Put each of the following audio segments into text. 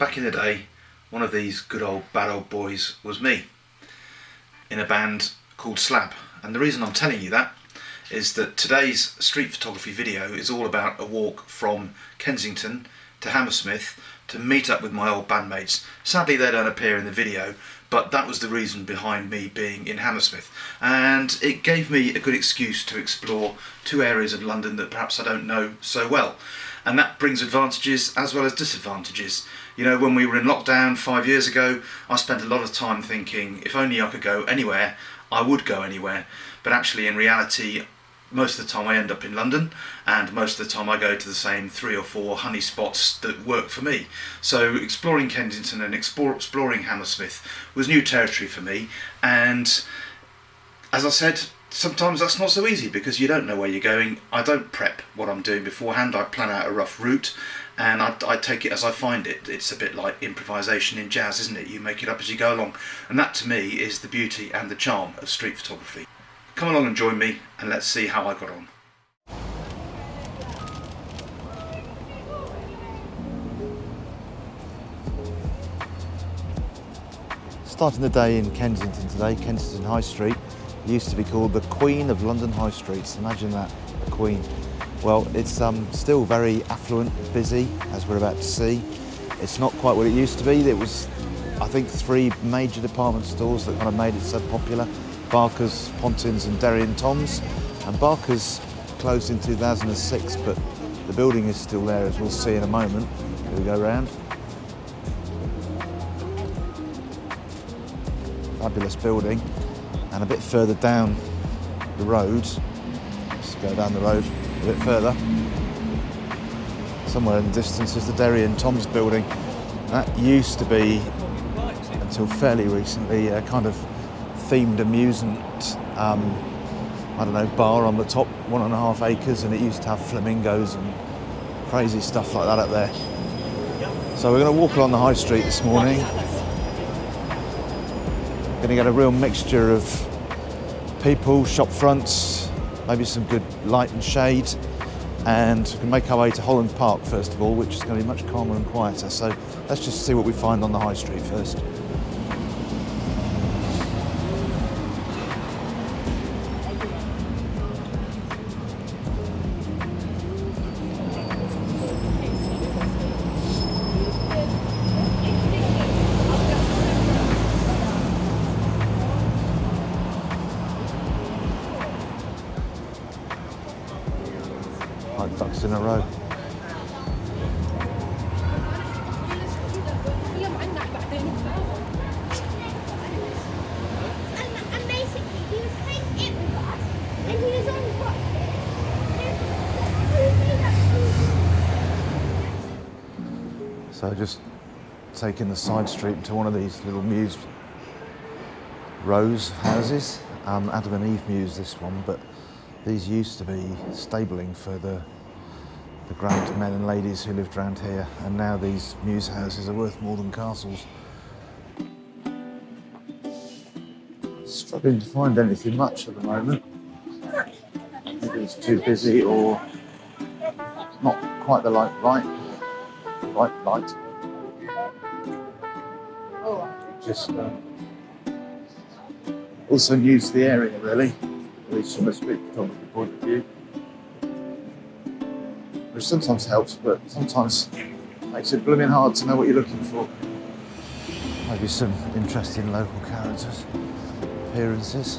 Back in the day, one of these good old bad old boys was me, in a band called Slab. And the reason I'm telling you that is that today's street photography video is all about a walk from Kensington to Hammersmith to meet up with my old bandmates. Sadly they don't appear in the video, but that was the reason behind me being in Hammersmith, and it gave me a good excuse to explore two areas of London that perhaps I don't know so well. And that brings advantages as well as disadvantages. You know, when we were in lockdown 5 years ago, I spent a lot of time thinking if only I could go anywhere, I would go anywhere. But actually in reality, most of the time I end up in London, and most of the time I go to the same 3 or 4 honey spots that work for me. So exploring Kensington and exploring Hammersmith was new territory for me, and as I said, sometimes that's not so easy because you don't know where you're going. I don't prep what I'm doing beforehand. I plan out a rough route and I take it as I find it. It's a bit like improvisation in jazz, isn't it? You make it up as you go along, and that to me is the beauty and the charm of street photography. Come along and join me and let's see how I got on. Starting the day in Kensington today, Kensington High Street. It used to be called the Queen of London High Streets. Imagine that, the Queen. Well, it's still very affluent, busy, as we're about to see. It's not quite what it used to be. There was, I think, 3 major department stores that kind of made it so popular. Barker's, Pontins and Derry and Tom's. And Barker's closed in 2006, but the building is still there, as we'll see in a moment. Here we go round. Fabulous building. And a bit further down the road, let's go down the road a bit further, somewhere in the distance is the Derry and Tom's building. That used to be, until fairly recently, a kind of themed amusement, I don't know, bar on the top, 1.5 acres, and it used to have flamingos and crazy stuff like that up there. So we're going to walk along the high street this morning. Going to get a real mixture of people, shop fronts, maybe some good light and shade, and we can make our way to Holland Park first of all, which is going to be much calmer and quieter. So let's just see what we find on the high street first. Like ducks in a row. And basically he was playing it with us and he was on what? So just taking the side street into one of these little mews rows of houses. Adam and Eve Mews, this one, but these used to be stabling for the grand men and ladies who lived around here, and now these mews houses are worth more than castles. Struggling to find anything much at the moment. Maybe it's too busy or not quite the right light. Just also new to the area really, at least from a street photography point of view. Which sometimes helps, but sometimes makes it blooming hard to know what you're looking for. Maybe some interesting local characters, appearances.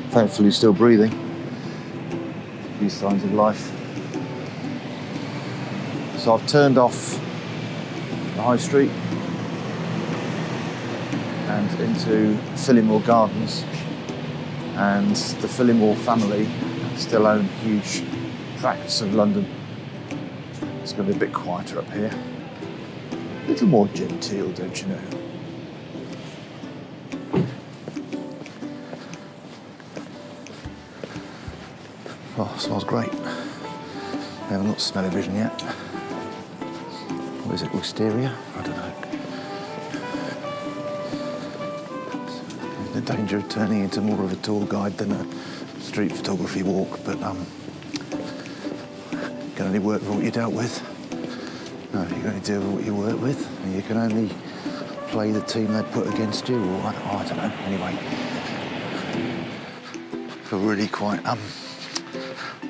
Thankfully still breathing. A few signs of life. So I've turned off the high street and into Phillimore Gardens, and the Phillimore family still own huge tracts of London. It's going to be a bit quieter up here. A little more genteel, don't you know? Oh, smells great. I haven't got smelly vision yet. Or is it wisteria? I don't know. in danger of turning into more of a tour guide than a street photography walk, but you can only work with what you're dealt with. No, you can only deal with what you work with, and you can only play the team they put against you, or I don't know. Anyway, I feel really quite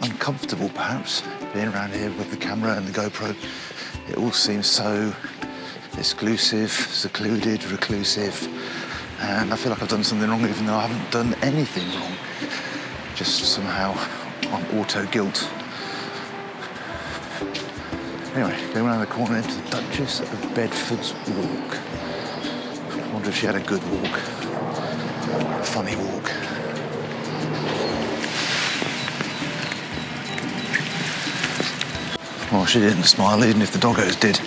uncomfortable, perhaps, being around here with the camera and the GoPro. It all seems so exclusive, secluded, reclusive, and I feel like I've done something wrong even though I haven't done anything wrong. Just somehow I'm auto-guilt. Anyway, going around the corner into the Duchess of Bedford's Walk. I wonder if she had a good walk, a funny walk. Well, she didn't smile, even if the doggos did.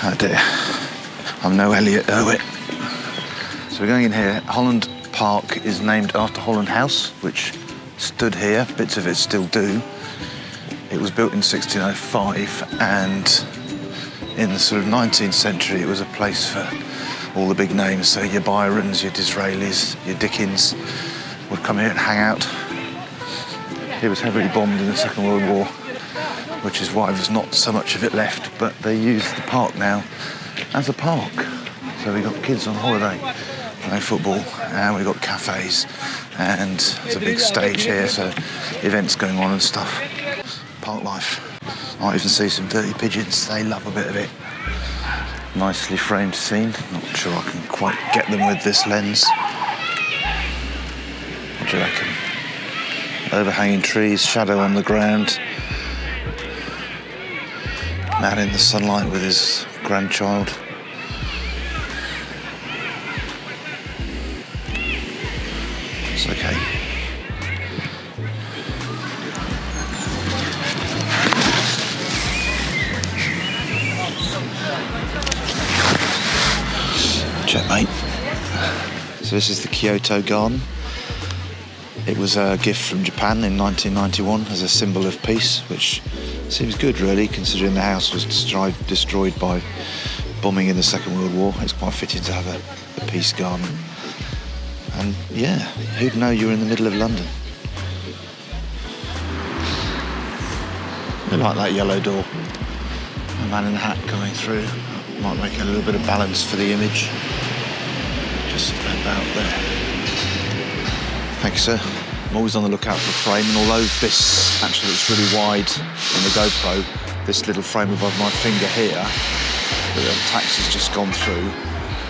Oh dear. I'm no Elliot Erwitt. So we're going in here. Holland Park is named after Holland House, which stood here. Bits of it still do. It was built in 1605, and in the sort of 19th century, it was a place for all the big names. So your Byrons, your Disraelis, your Dickens would come here and hang out. It was heavily bombed in the Second World War, which is why there's not so much of it left, but they use the park now as a park. So we've got kids on holiday playing football, and we've got cafes, and there's a big stage here, so events going on and stuff. Park life. Might even see some dirty pigeons, they love a bit of it. Nicely framed scene. Not sure I can quite get them with this lens. What do you reckon? Overhanging trees, shadow on the ground. Man in the sunlight with his grandchild. It's okay. Check, mate. So this is the Kyoto Garden. It was a gift from Japan in 1991 as a symbol of peace, which seems good, really, considering the house was destroyed by bombing in the Second World War. It's quite fitting to have a peace garden. And yeah, who'd know you're in the middle of London? I like that yellow door. A man in a hat coming through. Might make a little bit of balance for the image. Just about there. Thank you, sir. I'm always on the lookout for a frame, and although this actually looks really wide in the GoPro, this little frame above my finger here that the taxi's just gone through,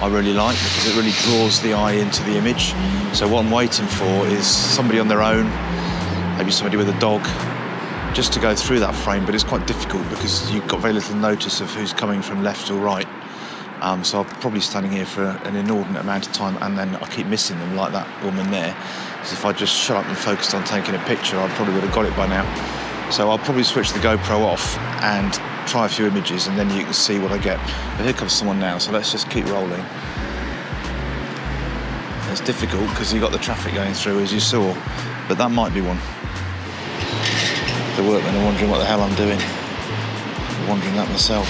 I really like, because it really draws the eye into the image. So what I'm waiting for is somebody on their own, maybe somebody with a dog, just to go through that frame, but it's quite difficult because you've got very little notice of who's coming from left or right. So I'm probably standing here for an inordinate amount of time, and then I keep missing them, like that woman there. So if I just shut up and focused on taking a picture, I probably would have got it by now. So I'll probably switch the GoPro off and try a few images, and then you can see what I get. But here comes someone now, so let's just keep rolling. It's difficult because you've got the traffic going through, as you saw, but that might be one. The workmen are wondering what the hell I'm doing. I'm wondering that myself.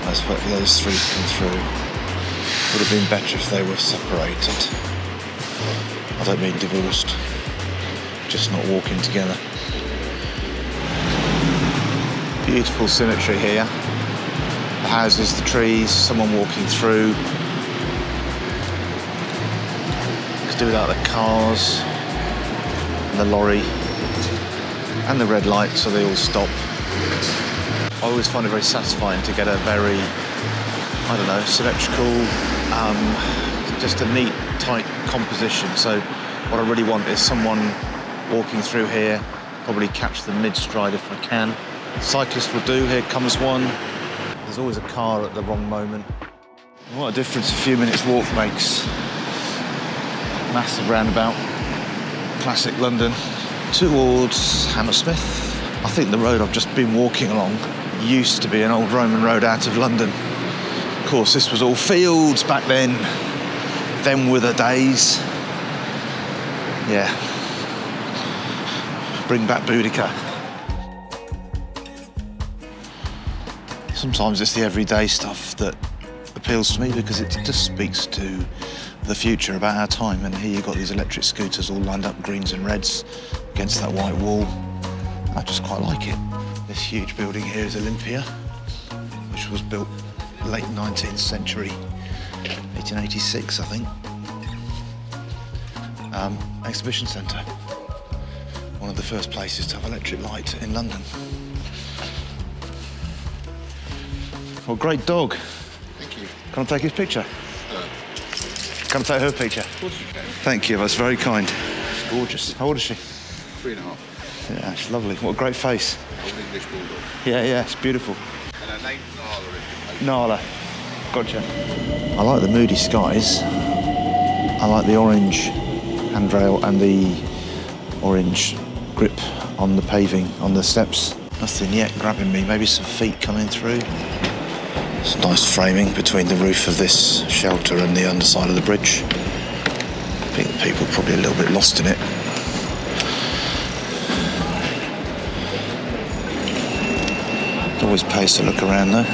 Let's wait for those three to come through. Would have been better if they were separated. I don't mean divorced, just not walking together. Beautiful symmetry here. The houses, the trees, someone walking through. Could do without the cars, and the lorry, and the red light, so they all stop. I always find it very satisfying to get a very, I don't know, symmetrical, just a neat, tight composition. So what I really want is someone walking through here, probably catch them mid-stride if I can. Cyclist will do, here comes one. There's always a car at the wrong moment. What a difference a few minutes walk makes. Massive roundabout, classic London, towards Hammersmith. I think the road I've just been walking along used to be an old Roman road out of London. Of course, this was all fields back then. Them were the days. Yeah. Bring back Boudica. Sometimes it's the everyday stuff that appeals to me because it just speaks to the future about our time. And here you've got these electric scooters all lined up, greens and reds, against that white wall. I just quite like it. This huge building here is Olympia, which was built late 19th century, 1886, I think. Exhibition centre. One of the first places to have electric light in London. Well, great dog. Thank you. Can I take his picture? Can I take her picture? Of course you can. Thank you, that's very kind. She's gorgeous. How old is she? 3.5. Yeah, she's lovely. What a great face. Old English bulldog. Yeah, it's beautiful. And her name's Nala. Nala. Gotcha. I like the moody skies. I like the orange handrail and the orange grip on the paving, on the steps. Nothing yet grabbing me. Maybe some feet coming through. It's nice framing between the roof of this shelter and the underside of the bridge. I think the people are probably a little bit lost in it. It always pays to look around though.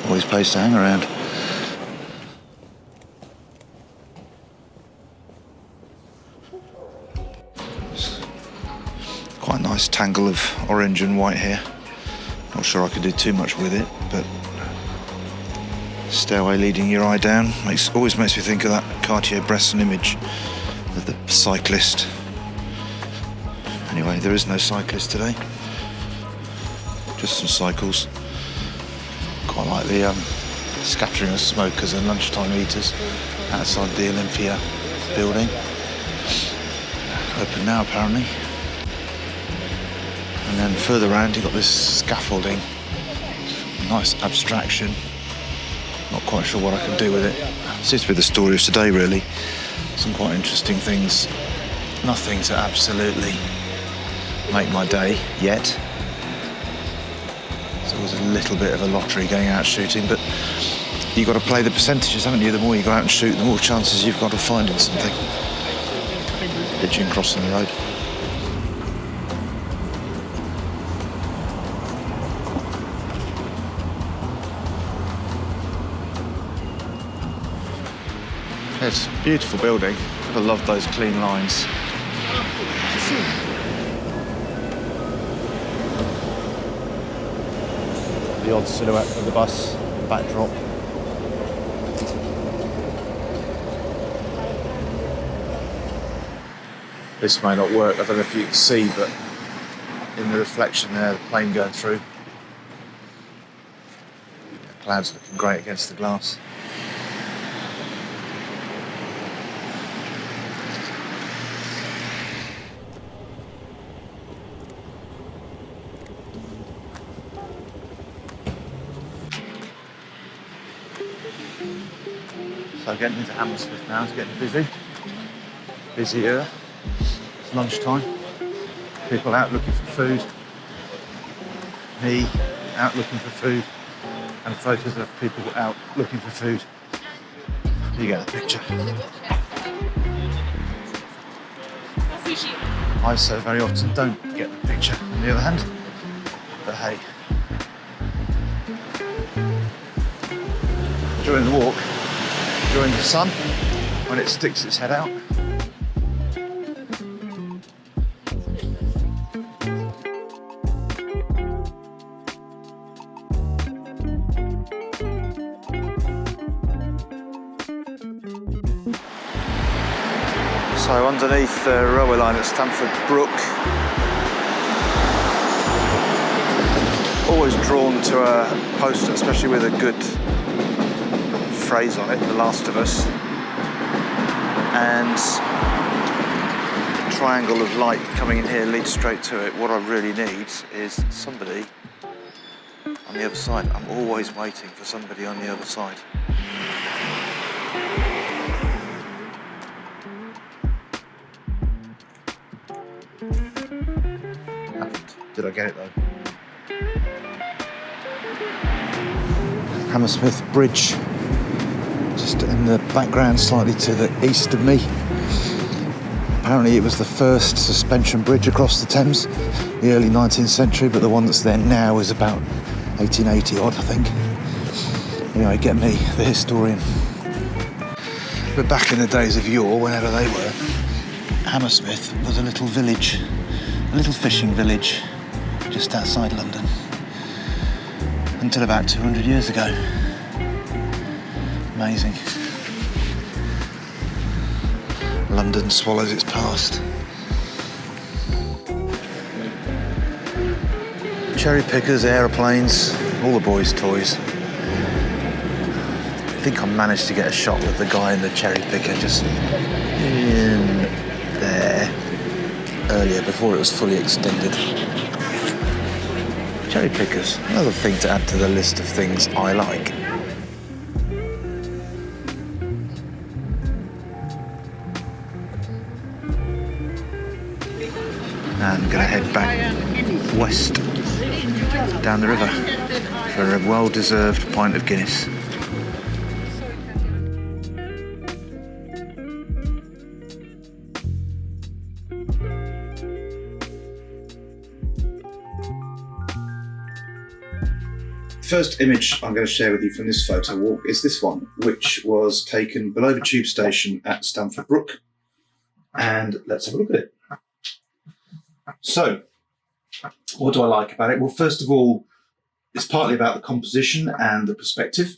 Always pays to hang around. Quite a nice tangle of orange and white here. Not sure I could do too much with it, but stairway leading your eye down always makes me think of that Cartier-Bresson image of the cyclist. Anyway, there is no cyclist today, just some cycles. Quite like the scattering of smokers and lunchtime eaters outside the Olympia building. Open now apparently. And then further round you've got this scaffolding. Nice abstraction. Not quite sure what I can do with it. Seems to be the story of today really. Some quite interesting things. Nothing to absolutely make my day yet. It's always a little bit of a lottery going out shooting, but you've got to play the percentages, haven't you? The more you go out and shoot, the more chances you've got of finding something. Pitching crossing the road. It's a beautiful building. I love those clean lines. The odd silhouette of the bus, backdrop. This may not work, I don't know if you can see, but in the reflection there, the plane going through. The clouds looking great against the glass. So getting into Hammersmith now, it's getting busy. Busier. It's lunchtime. People out looking for food. Me out looking for food. And photos of people out looking for food. You get the picture. I so very often don't get the picture on the other hand. But hey. During the walk, during the sun, when it sticks its head out. So underneath the railway line at Stamford Brook, always drawn to a poster, especially with a good phrase on it, The Last of Us, and the triangle of light coming in here leads straight to it. What I really need is somebody on the other side. I'm always waiting for somebody on the other side. Happened. Did I get it though? Hammersmith Bridge. Just in the background, slightly to the east of me. Apparently it was the first suspension bridge across the Thames, the early 19th century, but the one that's there now is about 1880 odd, I think. Anyway, get me, the historian. But back in the days of yore, whenever they were, Hammersmith was a little village, a little fishing village just outside London, until about 200 years ago. Amazing. London swallows its past. Cherry pickers, aeroplanes, all the boys' toys. I think I managed to get a shot with the guy in the cherry picker just in there earlier before it was fully extended. Cherry pickers, another thing to add to the list of things I like. And I'm going to head back west down the river for a well-deserved pint of Guinness. The first image I'm going to share with you from this photo walk is this one, which was taken below the tube station at Stamford Brook. And let's have a look at it. So, what do I like about it? Well, first of all, it's partly about the composition and the perspective.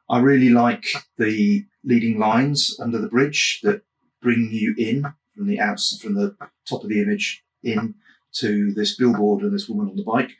I really like the leading lines under the bridge that bring you in from the top of the image in to this billboard and this woman on the bike.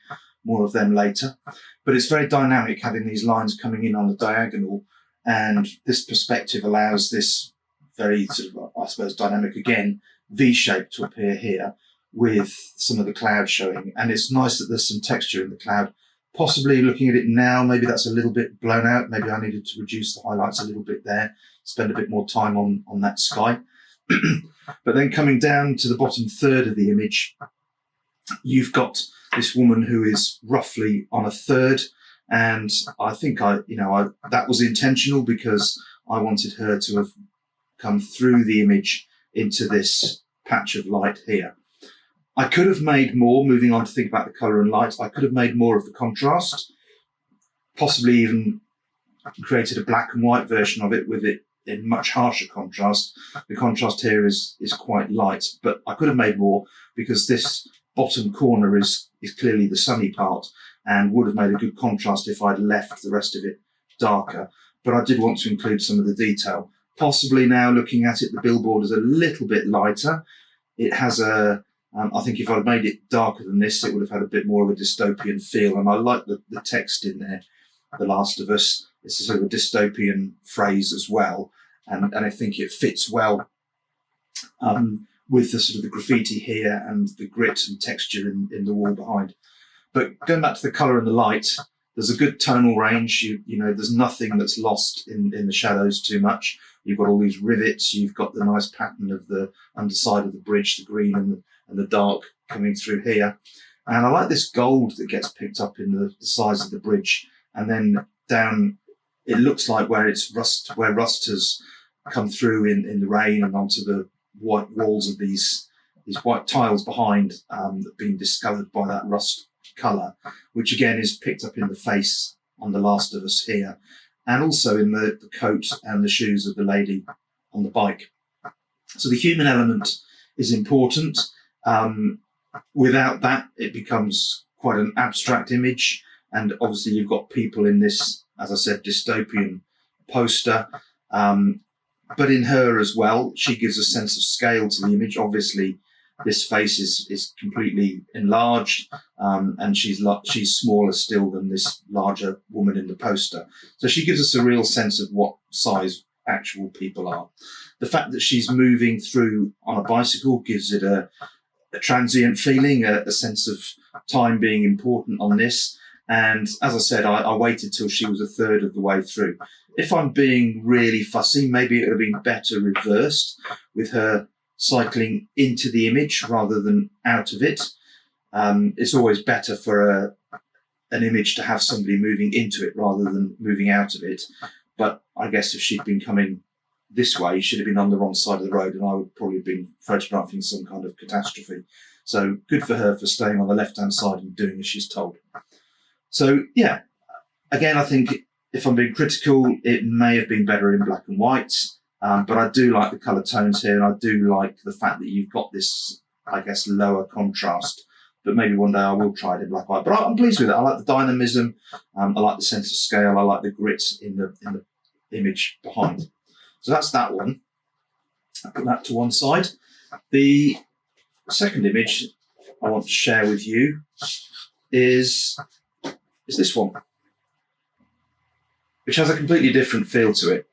More of them later. But it's very dynamic having these lines coming in on the diagonal, and this perspective allows this very sort of, I suppose, dynamic again, V shape to appear here with some of the cloud showing. And it's nice that there's some texture in the cloud. Possibly looking at it now, maybe that's a little bit blown out. Maybe I needed to reduce the highlights a little bit there, spend a bit more time on that sky. But then coming down to the bottom third of the image, you've got this woman who is roughly on a third, and I think that was intentional because I wanted her to have come through the image into this patch of light here. I could have made more, moving on to think about the colour and light, I could have made more of the contrast, possibly even created a black and white version of it with it in much harsher contrast. The contrast here is quite light, but I could have made more because this bottom corner is clearly the sunny part and would have made a good contrast if I'd left the rest of it darker. But I did want to include some of the detail. Possibly now looking at it, the billboard is a little bit lighter. It has I think if I'd made it darker than this, it would have had a bit more of a dystopian feel. And I like the text in there, The Last of Us. It's a sort of a dystopian phrase as well. And I think it fits well with the sort of the graffiti here and the grit and texture in the wall behind. But going back to the colour and the light, there's a good tonal range. You know, there's nothing that's lost in the shadows too much. You've got all these rivets. You've got the nice pattern of the underside of the bridge, the green and the dark coming through here. And I like this gold that gets picked up in the sides of the bridge. And then down, it looks like where rust has come through in the rain and onto the white walls of these white tiles behind that have been discoloured by that rust colour, which again is picked up in the face on The Last of Us here, and also in the coat and the shoes of the lady on the bike. So the human element is important. Without that, it becomes quite an abstract image, and obviously you've got people in this, as I said, dystopian poster. But in her as well, she gives a sense of scale to the image. Obviously, this face is completely enlarged, and she's smaller still than this larger woman in the poster. So she gives us a real sense of what size actual people are. The fact that she's moving through on a bicycle gives it a transient feeling, a sense of time being important on this. And as I said, I waited till she was a third of the way through. If I'm being really fussy, maybe it would have been better reversed with her cycling into the image rather than out of it. It's always better for an image to have somebody moving into it rather than moving out of it. But I guess if she'd been coming this way, should have been on the wrong side of the road, and I would probably have been photographing some kind of catastrophe. So good for her for staying on the left-hand side and doing as she's told. So yeah, again, I think if I'm being critical, it may have been better in black and white, but I do like the colour tones here, and I do like the fact that you've got this, I guess, lower contrast. But maybe one day I will try it in black and white. But I'm pleased with it. I like the dynamism. I like the sense of scale. I like the grit in the image behind. So that's that one. I'll put that to one side. The second image I want to share with you is this one, which has a completely different feel to it.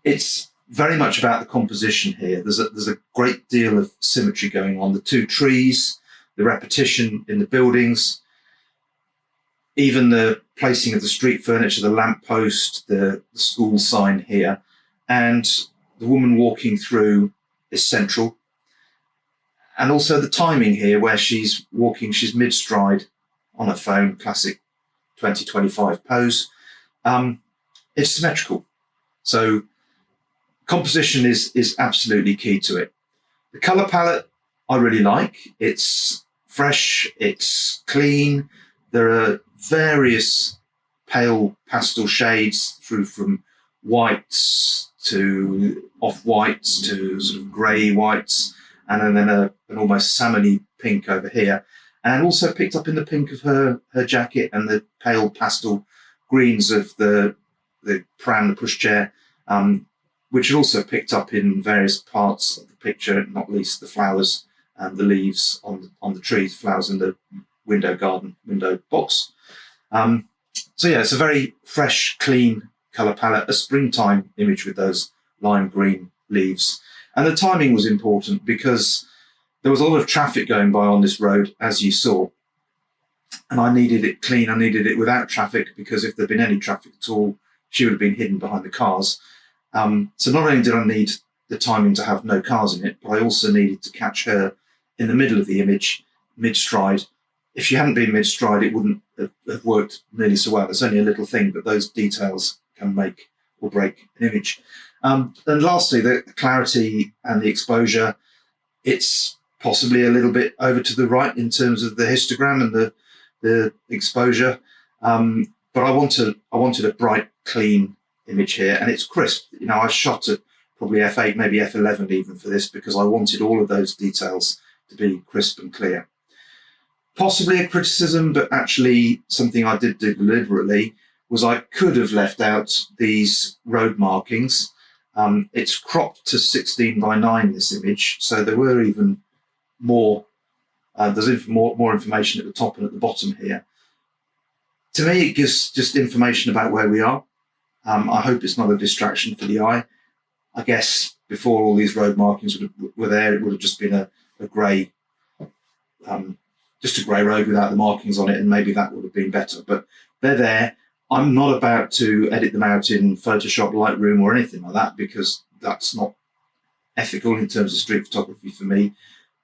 It's very much about the composition here. There's a great deal of symmetry going on. The two trees, the repetition in the buildings, even the placing of the street furniture, the lamppost, the school sign here, and the woman walking through is central. And also the timing here, where she's walking, she's mid-stride on her phone, classic 2025 pose. It's symmetrical. So composition is absolutely key to it. The colour palette I really like. It's fresh, it's clean. There are various pale pastel shades through from whites to off-whites to sort of grey whites, and then an almost salmon-y pink over here. And also picked up in the pink of her jacket and the pale pastel greens of the pram, the pushchair, which are also picked up in various parts of the picture, not least the flowers and the leaves on the trees, flowers in the window box. So yeah, it's a very fresh, clean colour palette, a springtime image with those lime green leaves. And the timing was important because there was a lot of traffic going by on this road, as you saw. And I needed it clean, I needed it without traffic, because if there'd been any traffic at all, she would have been hidden behind the cars. So not only did I need the timing to have no cars in it, but I also needed to catch her in the middle of the image, mid-stride. If she hadn't been mid-stride, it wouldn't have worked nearly so well. It's only a little thing, but those details can make or break an image. And lastly, the clarity and the exposure. It's possibly a little bit over to the right in terms of the histogram and the exposure. But I wanted a bright, clean image here, and it's crisp. You know, I shot at probably f8, maybe f11 even for this, because I wanted all of those details to be crisp and clear. Possibly a criticism, but actually something I did do deliberately, was I could have left out these road markings. It's cropped to 16:9, this image, so there were even more. There's even more information at the top and at the bottom here. To me, it gives just information about where we are. I hope it's not a distraction for the eye. I guess before all these road markings were there, it would have just been a grey, just a grey road without the markings on it, and maybe that would have been better. But they're there. I'm not about to edit them out in Photoshop, Lightroom, or anything like that, because that's not ethical in terms of street photography for me.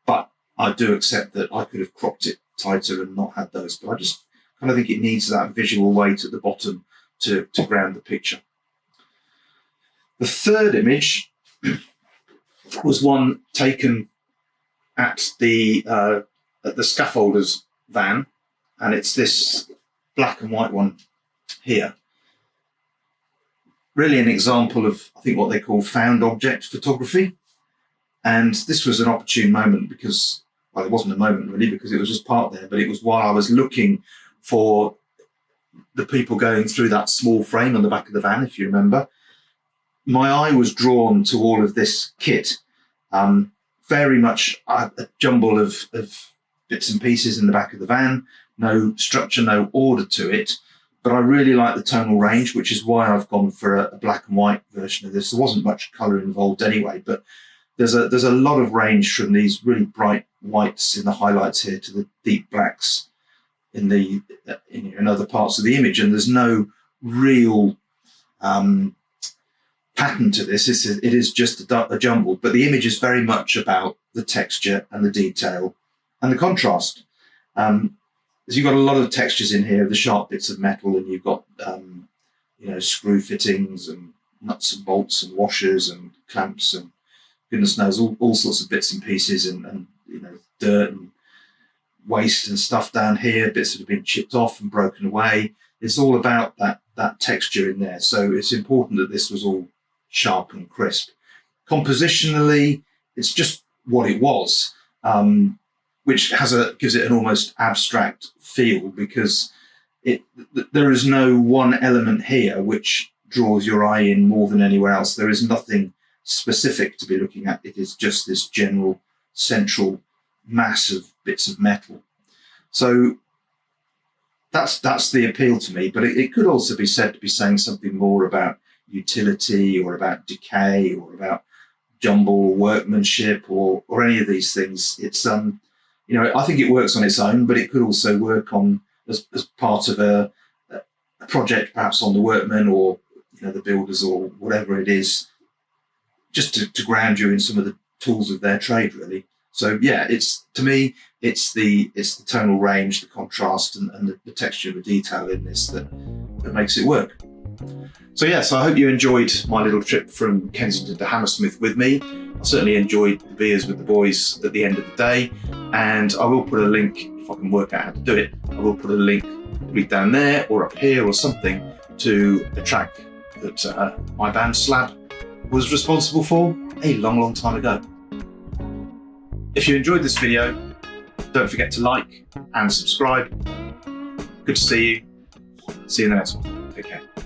But I do accept that I could have cropped it tighter and not had those. But I just kind of think it needs that visual weight at the bottom to ground the picture. The third image was one taken at the scaffolder's van, and it's this black and white one here. Really an example of, I think, what they call found object photography. And this was an opportune moment because, well, it wasn't a moment really, because it was just parked there, but it was while I was looking for the people going through that small frame on the back of the van, if you remember. My eye was drawn to all of this kit. Very much a jumble of bits and pieces in the back of the van, no structure, no order to it. But I really like the tonal range, which is why I've gone for a black and white version of this. There wasn't much colour involved anyway, but there's a lot of range from these really bright whites in the highlights here to the deep blacks in other parts of the image, and there's no real pattern to this. It is just a jumble, but the image is very much about the texture and the detail and the contrast. You've got a lot of textures in here, the sharp bits of metal, and you've got screw fittings and nuts and bolts and washers and clamps and goodness knows all sorts of bits and pieces and dirt and waste and stuff down here, bits that have been chipped off and broken away. It's all about that texture in there. So it's important that this was all sharp and crisp. Compositionally, it's just what it was, which gives it an almost abstract feel, because there is no one element here which draws your eye in more than anywhere else. There is nothing specific to be looking at. It is just this general central mass of bits of metal. So that's the appeal to me, but it could also be said to be saying something more about utility or about decay or about jumble workmanship or any of these things. It's I think it works on its own, but it could also work on as part of a project, perhaps on the workmen or the builders or whatever it is, just to ground you in some of the tools of their trade, really. So yeah, to me it's the tonal range, the contrast, and the texture and the detail in this that makes it work. So I hope you enjoyed my little trip from Kensington to Hammersmith with me. I certainly enjoyed the beers with the boys at the end of the day, and I will put a link, if I can work out how to do it, I will put a link right down there or up here or something to the track that my band Slab was responsible for a long time ago. If you enjoyed this video, don't forget to like and subscribe. Good to see you. See you in the next one. Take care.